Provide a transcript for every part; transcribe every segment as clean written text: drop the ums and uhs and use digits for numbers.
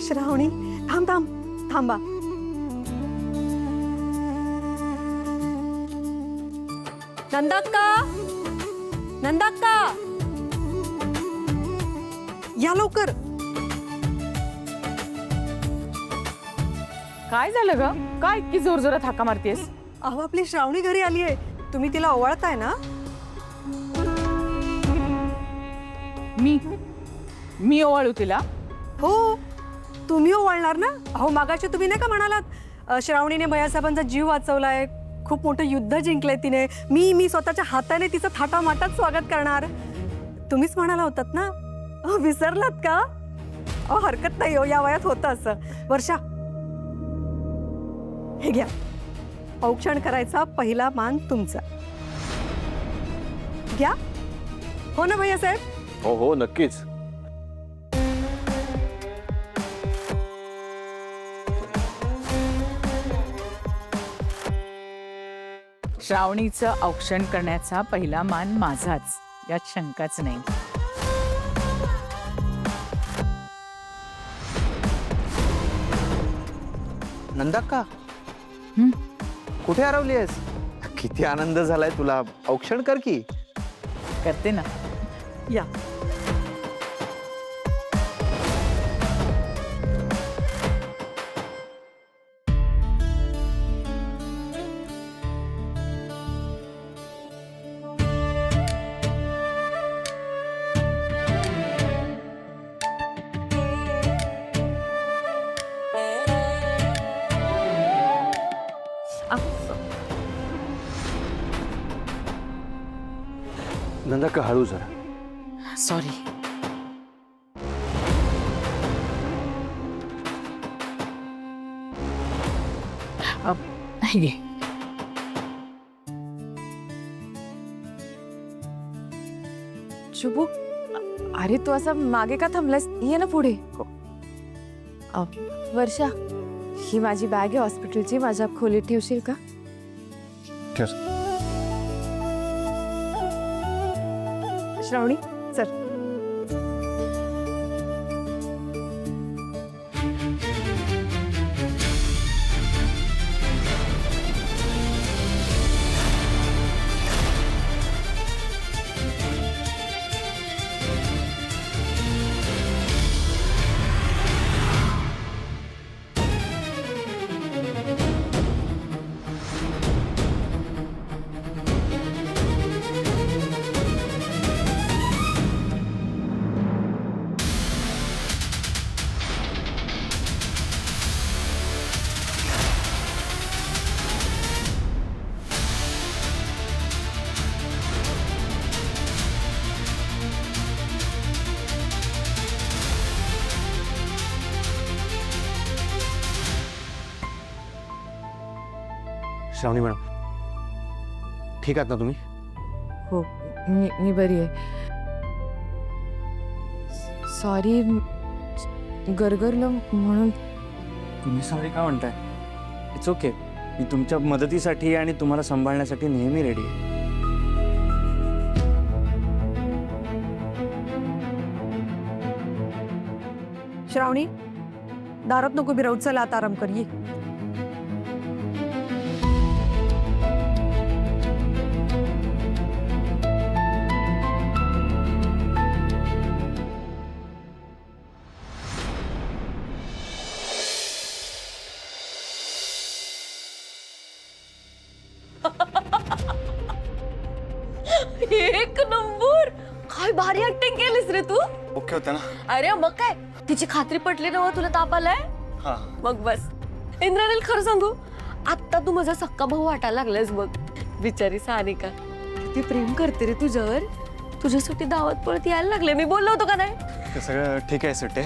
श्रावणी थांब थांब थांबा. नंदाक्का, नंदाक्का, या लवकर. काय झालं ग? काय इतकी जोर जोरात हाका मारतेस? अहो आपली श्रावणी घरी आली आहे. तुम्ही तिला ओवाळताय ना? मी ओवाळू तिला? हो तुम्ही ओवाळणार ना. अहो मागाशी तुम्ही नाही का म्हणालात श्रावणीने भैयासाहेबांचा जीव वाचवलाय, खूप मोठं युद्ध जिंकलंय तिने, मी स्वतःच्या हाताने तिचं थाटामाटात स्वागत करणार. तुम्हीच म्हणाला होतात ना. अहो विसरलात का? अहो हरकत नाही हो, या वयात होतं असं. वर्षा हे घ्या, औक्षण करायचा पहिला मान तुमचा. घ्या. हो ना भैयासाहेब? हो हो नक्कीच. श्रावणीचं औक्षण करण्याचा पहिला मान माझाच, यात शंकाच नाही. नंदाक्का, कुठे हरवली आहेस? किती आनंद झालाय तुला. औक्षण कर की. करते ना. या. नंदाक्का हळू जरा. सॉरी. घे. शुभू, अरे तू असा मागे का थांबलास? ये ना पुढे. वर्षा, ही माझी बॅग आहे हॉस्पिटलची, माझ्या खोलीत ठेवशील का? श्रावणी चल. श्रावणी मॅडम, ठीक आहात ना तुम्ही? हो, मी बरी आहे. सॉरी, गरगरलं म्हणून. तुम्ही सॉरी का म्हणताय? It's okay. मी तुमच्या मदतीसाठी आणि तुम्हाला सांभाळण्यासाठी नेहमी रेडी आहे. श्रावणी दारात नको बिराऊ, चल आता आराम कर. ये. एक नंबर. काय भारी ऍक्टिंग केलीस रे तू. ओके होतं ना? अरे मग काय, तिची खात्री पटली ना. तुला ताप आलाय? हा. मग बस. इंद्रानील खरं सांगू, आता तू माझा सक्का भाऊ वाटायला लागलास बघ. बिचारी सानिका किती प्रेम करते रे तुझ्यावर. तुझ्यासाठी दावत पळत यायला लागले. मी बोललो होतो का नाही? ते सगळं ठीक आहे सुट्टे.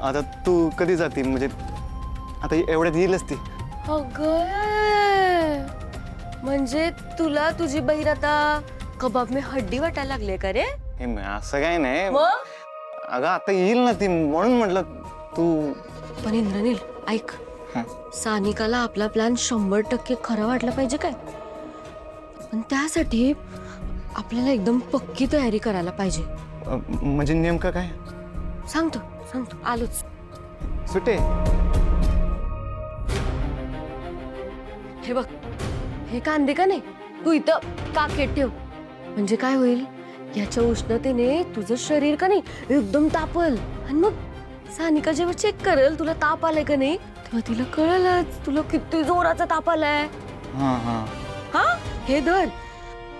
आता तू कधी जाती? म्हणजे आता एवढ्यात येईलच ती. अगं, म्हणजे तुला तुझी बहीण आता कबाब में हड्डी वाटायला लागले का रे? असं काय नाही. मग अगं आता येईल ना ती, म्हणून म्हटलं तू. पण इंद्रनील ऐक, सानिकाला आपला प्लॅन 100% खरा वाटला पाहिजे काय. पण त्यासाठी आपल्याला एकदम पक्की तयारी करायला पाहिजे. म्हणजे नेमकं काय? सांगतो सांगतो आलोच. सुटे. हे बघ, हे कांदे का नाही तू इथं काकेत ठेव. म्हणजे काय होईल, याच्या उष्णतेने तुझं शरीर का नाही एकदम तापल. आणि मग सानिका जेव्हा चेक करेल तुला ताप आलाय का नाही, तेव्हा तिला कळलंच तुला किती जोराचा ताप आलाय. हा हे धर.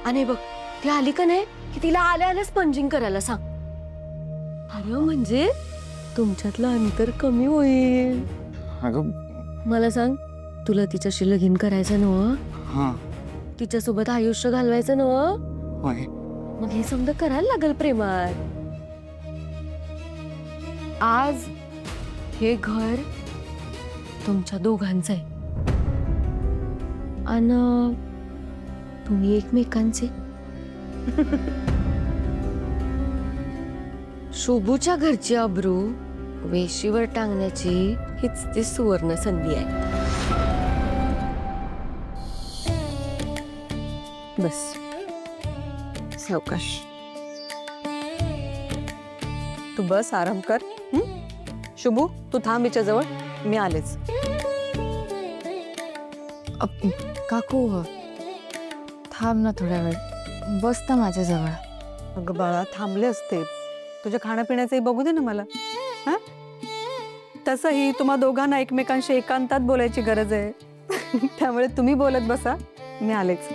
आणि बघ, ती आली का नाही की तिला आल्या आल्या स्पंजिंग करायला सांग. अरे म्हणजे तुमच्यातलं अंतर कमी होईल. अगं मला सांग, तुला तिच्याशी लगीन करायचं नव्ह, हां तिच्यासोबत आयुष्य घालवायचं नव्ह, होय. मग हे समजा करायला लागल प्रेमात. आज हे घर तुमच्या दोघांचं आहे आणि तुम्ही एकमेकांचे. शोभूच्या घरची अब्रू वेशीवर टांगण्याची हीच ती सुवर्ण संधी आहे. बस सावकाश. तू बस, आराम कर. शुभू, तू थांब हिच्या जवळ, मी आलेच. काकू थांब ना थोड्या वेळ, बस ना माझ्याजवळ. अगं बाळा, थांबले असते. तुझ्या खाण्यापिण्याचंही बघू दे ना मला. हा, तसंही तुम्हा दोघांना एकमेकांशी एकांतात बोलायची गरज आहे. त्यामुळे तुम्ही बोलत बसा, मी आलेच.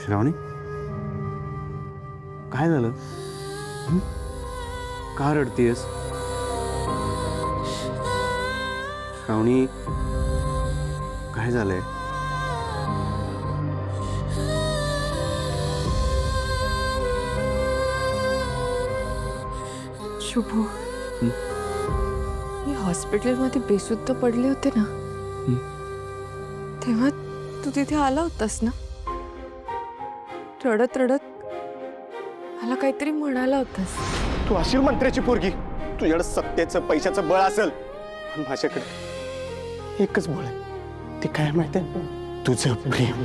श्रावणी, काय झालं? का रडतीयस? श्रावणी, काय झालंय? शुभू, मी हॉस्पिटलमध्ये बेशुद्ध पडले होते ना, तेव्हा तू तिथे आला होतास ना. रडत रडत मला काहीतरी म्हणाला होतास. तू अशील मंत्र्याची पोरगी, तुझ्याकडे सत्तेचं पैशाचं बळ असेल, पण माझ्याकडे एकच बळ आहे. ते काय माहितीये? तुझं प्रेम.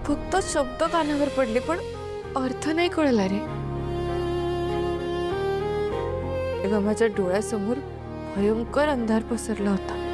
फक्त शब्द कानावर पडले पण अर्थ नाही कळला रे. तेव्हा माझ्या डोळ्यासमोर भयंकर अंधार पसरला होता.